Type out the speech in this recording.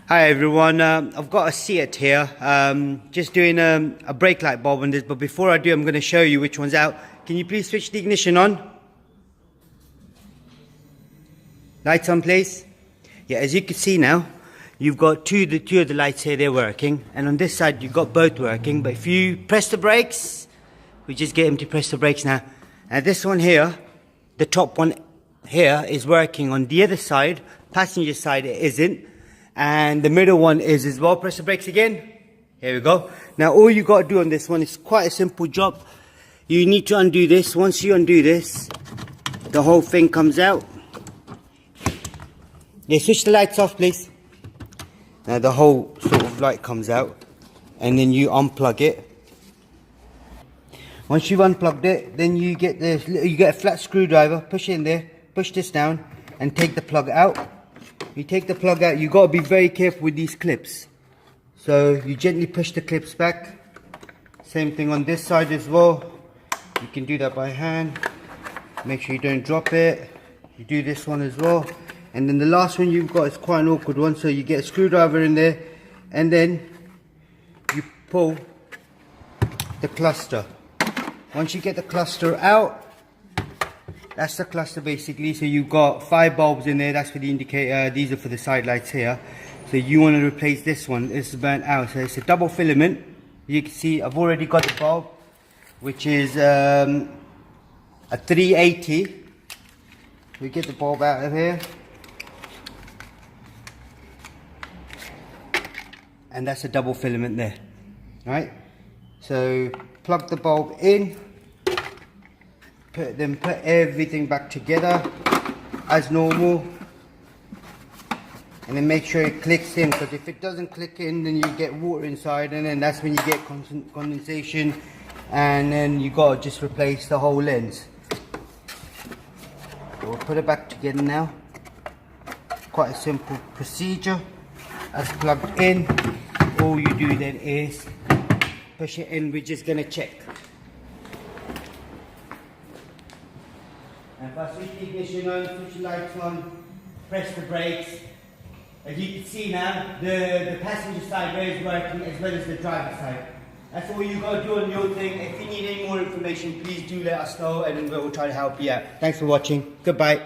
Hi everyone, I've got a Seat here, just doing a brake light bulb on this, but before I do I'm going to show you which one's out. Can you please switch the ignition on? Lights on please. Yeah, as you can see now, you've got two of the lights here, they're working, and on this side you've got both working, but if you press the brakes, we just get him to press the brakes now, and this one here, the top one here is working. On the other side, passenger side, it isn't. And the middle one is as well. Press the brakes again. Here we go. Now all you got to do on this one is quite a simple job. You need to undo this. Once you undo this, the whole thing comes out. Yeah, switch the lights off please. Now the whole sort of light comes out, and then you unplug it. Once you've unplugged it, then you get a flat screwdriver, push it in there, push this down and take the plug out. You take the plug out, you got to be very careful with these clips. So you gently push the clips back. Same thing on this side as well. You can do that by hand. Make sure you don't drop it. You do this one as well. And then the last one you've got is quite an awkward one. So you get a screwdriver in there and then you pull the cluster. Once you get the cluster out, that's the cluster basically. So you've got 5 bulbs in there, that's for the indicator, these are for the side lights here. So you want to replace this one, it's burnt out. So it's a double filament. You can see I've already got the bulb, which is a 380. We get the bulb out of here. And that's a double filament there. Right? So plug the bulb in. Put everything back together as normal, and then make sure it clicks in, because if it doesn't click in then you get water inside, and then that's when you get condensation, and then you got to just replace the whole lens. So we'll put it back together now. Quite a simple procedure. As plugged in, all you do then is push it in. We're just going to check. And if I switch the ignition on, switch the lights on, press the brakes, as you can see now, the passenger side is working as well as the driver side. That's all you got to do on your thing. If you need any more information, please do let us know and we'll try to help you out. Thanks for watching. Goodbye.